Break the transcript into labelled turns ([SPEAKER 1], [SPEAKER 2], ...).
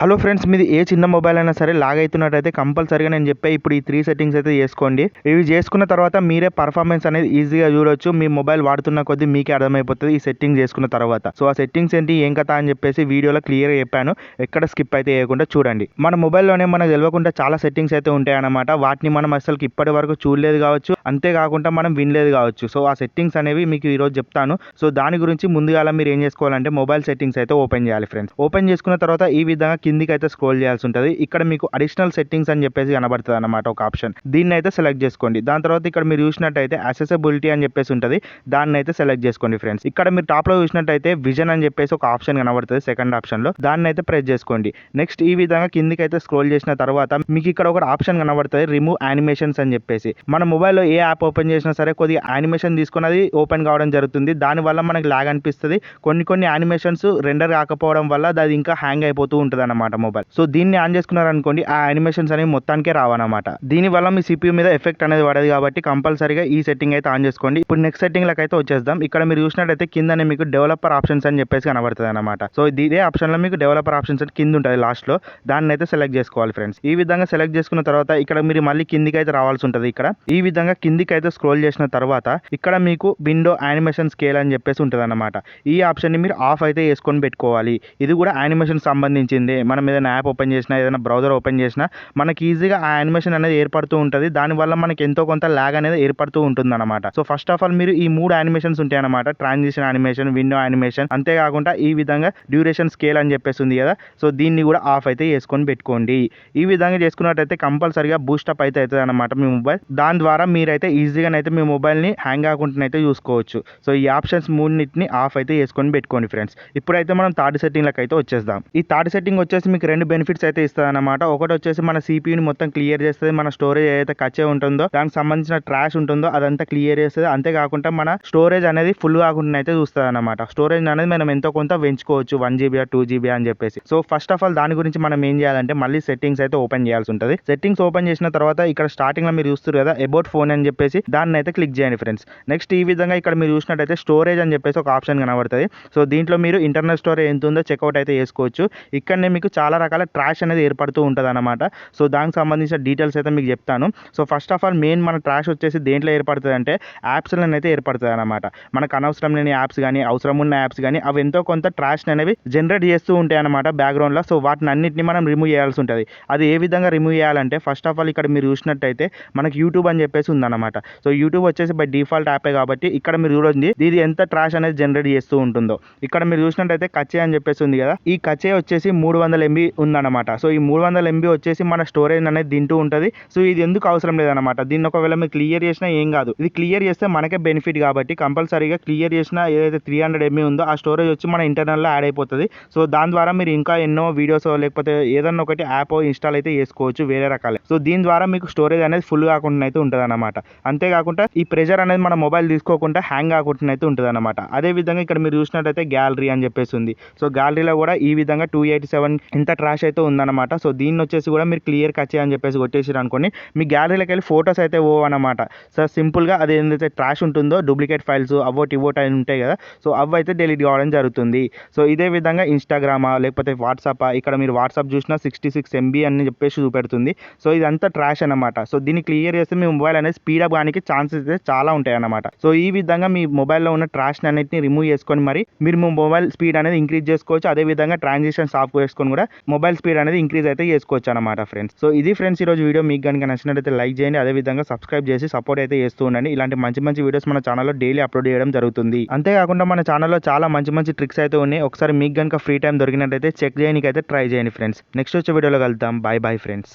[SPEAKER 1] Hello friends, మీది ఏ చిన్న mobile అయినా సరే లాగ్ అవుతున్నట్టయితే కంపల్సరీగా నేను చెప్పే ఇప్పుడు ఈ 3 సెట్టింగ్స్ అయితే చేసుకోండి. ఇవి చేసుకున్న తర్వాత మీరే పర్ఫార్మెన్స్ అనేది ఈజీగా చూడొచ్చు. మీ మొబైల్ వాడుతున్న కొద్దీ మీకే అర్థమైపోతుంది ఈ సెట్టింగ్ చేసుకున్న తర్వాత. సో ఆ సెట్టింగ్స్ ఏంటి, ఏం కథ అని చెప్పేసి వీడియోలో క్లియర్గా చెప్పాను. ఎక్కడ స్కిప్ అయితే చేయకుండా చూడండి. మన మొబైల్లోనే మనకు తెలియకుండా చాలా సెట్టింగ్స్ అయితే ఉంటాయన్నమాట. వాటిని మనం అసలు ఇప్పటి వరకు చూడలేదు కావచ్చు, అంతేకాకుండా మనం వినలేదు కావచ్చు. సో ఆ సెట్టింగ్స్ అనేవి మీకు ఈరోజు చెప్తాను. సో దాని గురించి ముందుగా మీరు ఏం చేసుకోవాలంటే మొబైల్ సెట్టింగ్స్ అయితే ఓపెన్ చేయాలి ఫ్రెండ్స్. ఓపెన్ చేసుకున్న తర్వాత ఈ విధంగా కిందికి అయితే స్క్రోల్ చేయాల్సి ఉంటుంది. ఇక్కడ మీకు అడిషనల్ సెట్టింగ్స్ అని చెప్పేసి కనబడుతుంది అన్నమాట ఒక ఆప్షన్. దీన్ని అయితే సెలెక్ట్ చేసుకోండి. దాని తర్వాత ఇక్కడ మీరు చూసినట్టయితే అసెసిబిలిటీ అని చెప్పేసి ఉంటుంది. దాన్ని అయితే సెలెక్ట్ చేసుకోండి ఫ్రెండ్స్. ఇక్కడ మీరు టాప్ లో చూసినట్టయితే విజన్ అని చెప్పేసి ఒక ఆప్షన్ కనబడుతుంది సెకండ్ ఆప్షన్ లో. దాన్ని అయితే ప్రెస్ చేసుకోండి. నెక్స్ట్ ఈ విధంగా కిందికి అయితే స్క్రోల్ చేసిన తర్వాత మీకు ఇక్కడ ఒక ఆప్షన్ కనబడుతుంది రిమూవ్ యానిమేషన్స్ అని చెప్పేసి. మన మొబైల్లో ఏ యాప్ ఓపెన్ చేసినా సరే కొద్దిగా యానిమేషన్ తీసుకున్నది ఓపెన్ కావడం జరుగుతుంది. దానివల్ల మనకి లాగ్ అనిపిస్తుంది. కొన్ని యానిమేషన్స్ రెండర్ కాకపోవడం వల్ల అది ఇంకా హ్యాంగ్ అయిపోతూ ఉంటుంది అన్నమాట మొబైల్. సో దీన్ని ఆన్ చేసుకున్నారనుకోండి, ఆ యానిమేషన్స్ అనేవి మొత్తానికే రావన్నమాట. దీనివల్ల మీ CPU మీద ఎఫెక్ట్ అనేది పడదు కాబట్టి కంపల్సరీగా ఈ సెట్టింగ్ అయితే ఆన్ చేసుకోండి. ఇప్పుడు నెక్స్ట్ సెట్టింగ్ లకు అయితే వచ్చేద్దాం. ఇక్కడ మీరు చూసినట్టయితే కిందనే మీకు డెవలపర్ ఆప్షన్స్ అని చెప్పేసి కనబడుతుంది అనమాట. సో ఇదే ఆప్షన్ లో మీకు డెవలపర్ ఆప్షన్స్ అని కింద ఉంటుంది లాస్ట్ లో. దాన్ని అయితే సెలెక్ట్ చేసుకోవాలి ఫ్రెండ్స్. ఈ విధంగా సెలెక్ట్ చేసుకున్న తర్వాత ఇక్కడ మీరు మళ్ళీ కిందికి అయితే రావాల్సి ఉంటుంది. ఇక్కడ ఈ విధంగా కిందికి అయితే స్క్రోల్ చేసిన తర్వాత ఇక్కడ మీకు విండో యానిమేషన్ స్కేల్ అని చెప్పేసి ఉంటుంది అనమాట. ఈ ఆప్షన్ ని మీరు ఆఫ్ అయితే వేసుకొని పెట్టుకోవాలి. ఇది కూడా యానిమేషన్ సంబంధించింది. మనం ఏదైనా యాప్ ఓపెన్ చేసినా, ఏదైనా బ్రౌజర్ ఓపెన్ చేసినా మనకి ఈజీగా ఆ యానిమేషన్ అనేది ఏర్పడుతూ ఉంటుంది. దానివల్ల మనకి ఎంతో కొంత లాగ్ అనేది ఏర్పడుతూ ఉంటుంది అనమాట. సో ఫస్ట్ ఆఫ్ ఆల్ మీరు ఈ 3 యానిమేషన్స్ ఉంటాయి అనమాట. ట్రాన్సిషన్ యానిమేషన్, విండో యానిమేషన్, అంతేకాకుండా ఈ విధంగా డ్యూరేషన్ స్కేల్ అని చెప్పేసి ఉంది కదా. సో దీన్ని కూడా ఆఫ్ అయితే చేసుకొని పెట్టుకోండి. ఈ విధంగా చేసుకున్నట్టయితే కంపల్సరీగా బూస్టప్ అయితే అవుతుంది అనమాట మీ మొబైల్. దాని ద్వారా మీరైతే ఈజీగా అయితే మీ మొబైల్ని హ్యాంగ్ కాకుండా అయితే చూసుకోవచ్చు. సో ఈ ఆప్షన్స్ మూడింటిని ఆఫ్ అయితే చేసుకొని పెట్టుకోండి ఫ్రెండ్స్. ఇప్పుడైతే మనం థర్డ్ సెట్టింగ్లకు అయితే వచ్చేద్దాం. ఈ థర్డ్ సెట్టింగ్ వచ్చేసి మీకు 2 బెనిఫిట్స్ అయితే ఇస్తుంది అనమాట. ఒకటి వచ్చేసి మన CPUని మొత్తం క్లియర్ చేస్తుంది. మన స్టోరేజ్ ఏదైతే కచ్చే ఉంటుందో, దానికి సంబంధించిన ట్రాష్ ఉంటుందో అదంతా క్లియర్ చేస్తుంది. అంతేకాకుండా మన స్టోరేజ్ అనేది ఫుల్ కాకుండా అయితే చూస్తుంది అనమాట. స్టోరేజ్ అనేది మనం ఎంతో కొంత పెంచుకోవచ్చు, 1GB 2GB అని చెప్పేసి. సో ఫస్ట్ ఆఫ్ ఆల్ దాని గురించి మనం ఏం చేయాలంటే మళ్ళీ సెట్టింగ్స్ అయితే ఓపెన్ చేయాల్సి ఉంటుంది. సెట్టింగ్స్ ఓపెన్ చేసిన తర్వాత ఇక్కడ స్టార్టింగ్ లో మీరు చూస్తారు కదా అబౌట్ ఫోన్ అని చెప్పేసి, దాన్ని అయితే క్లిక్ చేయండి ఫ్రెండ్స్. నెక్స్ట్ ఈ విధంగా ఇక్కడ మీరు చూసినట్టయితే స్టోరేజ్ అని చెప్పేసి ఒక ఆప్షన్ కనబడుతుంది. సో దీంట్లో మీరు ఇంటర్నల్ స్టోరేజ్ ఎంత ఉందో చెక్అవుట్ అయితే చేసుకోవచ్చు. ఇక్కడనే మీకు చాలా రకాల ట్రాష్ అనేది ఏర్పడుతూ ఉంటుంది అనమాట. సో దానికి సంబంధించిన డీటెయిల్స్ అయితే మీకు చెప్తాను. So first of all main మన ట్రాష్ వచ్చేసి దేంట్లో ఏర్పడుతుంది అంటే యాప్స్లో అయితే ఏర్పడుతుంది అనమాట. మనకు అనవసరం లేని యాప్స్ కానీ, అవసరం ఉన్న యాప్స్ కానీ అవి ఎంతో కొంత ట్రాష్ అనేవి జనరేట్ చేస్తూ ఉంటాయి అనమాట బ్యాక్గ్రౌండ్లో. సో వాటిని అన్నింటినీ మనం రిమూవ్ చేయాల్సి ఉంటుంది. అది ఏ విధంగా రిమూవ్ చేయాలంటే ఫస్ట్ ఆఫ్ ఆల్ ఇక్కడ మీరు చూసినట్టయితే మనకి యూట్యూబ్ అని చెప్పేసి ఉందన్నమాట. సో యూట్యూబ్ వచ్చేసి బై డిఫాల్ట్ యాపే కాబట్టి ఇక్కడ మీరు చూడండి ఇది ఎంత ట్రాష్ అనేది జనరేట్ చేస్తూ ఉంటుందో. ఇక్కడ మీరు చూసినట్టయితే కచ్చే అని చెప్పేసి ఉంది కదా, ఈ కచ్చే వచ్చేసి 300 MB ఉందన్నమాట. సో ఈ 300 MB వచ్చేసి మన స్టోరేజ్ అనేది తింటూ ఉంటుంది. సో ఇది ఎందుకు అవసరం లేదన్నమాట. దీన్ని ఒకవేళ మీరు క్లియర్ చేసినా ఏం కాదు. ఇది క్లియర్ చేస్తే మనకే బెనిఫిట్ కాబట్టి కంపల్సరీగా క్లియర్ చేసిన ఏదైతే 300 MB ఉందో ఆ స్టోరేజ్ వచ్చి మన ఇంటర్నల్లో యాడ్ అయిపోతుంది. సో దాని ద్వారా మీరు ఇంకా ఎన్నో వీడియోస్ లేకపోతే ఏదన్నా ఒకటి యాప్ ఇన్స్టాల్ అయితే చేసుకోవచ్చు వేరే రకాలే. సో దీని ద్వారా మీకు స్టోరేజ్ అనేది ఫుల్ కాకుండా అయితే ఉంటుంది అనమాట. అంతేకాకుండా ఈ ప్రెషర్ అనేది మన మొబైల్ తీసుకోకుండా హ్యాంగ్ కాకుండా అయితే ఉంటుంది అనమాట. అదే విధంగా ఇక్కడ మీరు చూసినట్టయితే గ్యాలరీ అని చెప్పేసి ఉంది. సో గ్యాలరీలో కూడా ఈ విధంగా 287 ఇంత ట్రాష్ అయితే ఉందన్నమాట. సో దీన్ని వచ్చేసి కూడా మీరు క్లియర్ కచ్చే అని చెప్పేసి కొట్టేసారు అనుకోండి, మీ గ్యాలరీలోకి వెళ్ళి ఫొటోస్ అయితే అనమాట. సో సింపుల్గా అది ఏదైతే ట్రాష్ ఉంటుందో డూప్లికేట్ ఫైల్స్ అవోటి అని ఉంటాయి కదా, సో అవి అయితే డిలీట్ కావడం జరుగుతుంది. సో ఇదే విధంగా ఇన్స్టాగ్రామా లేకపోతే వాట్సాప్, ఇక్కడ మీరు వాట్సాప్ చూసినా 66 MB అని చెప్పేసి చూపెడుతుంది. సో ఇదంతా ట్రాష్ అనమాట. సో దీన్ని క్లియర్ చేస్తే మీ మొబైల్ అనేది స్పీడప్ కానీ ఛాన్సెస్ అయితే చాలా ఉంటాయి అన్నమాట. సో ఈ విధంగా మీ మొబైల్లో ఉన్న ట్రాష్ అన్నిటిని రిమూవ్ చేసుకొని మరి మీరు మీ మొబైల్ స్పీడ్ అనేది ఇంక్రీజ్ చేసుకోవచ్చు. అదే విధంగా ట్రాన్సాక్షన్స్ ఆఫ్ చేసుకొని కూడా మొబైల్ స్పీడ్ అనేది ఇంక్రీజ్ అయితే చేసుకోవచ్చు అనమాట ఫ్రెండ్స్. సో ఇది ఫ్రెండ్స్ ఈరోజు వీడియో. మీకు కనుక నచ్చినట్లయితే లైక్ చేయండి. అదే విధంగా సబ్స్క్రైబ్ చేసి సపోర్ట్ అయితే చేస్తూ ఉండండి. ఇలాంటి మంచి మంచి వీడియోస్ మన ఛానల్లో డైలీ అప్లోడ్ చేయడం జరుగుతుంది. అంతేకాకుండా మన ఛానల్లో చాలా మంచి మంచి ట్రిక్స్ అయితే ఉన్నాయి. ఒకసారి మీకు కనుక ఫ్రీ టైం దొరికినట్లయితే చెక్ చేయడానికి అయితే ట్రై చేయండి ఫ్రెండ్స్. నెక్స్ట్ వచ్చే వీడియోలో కలుద్దాం. Bye bye friends.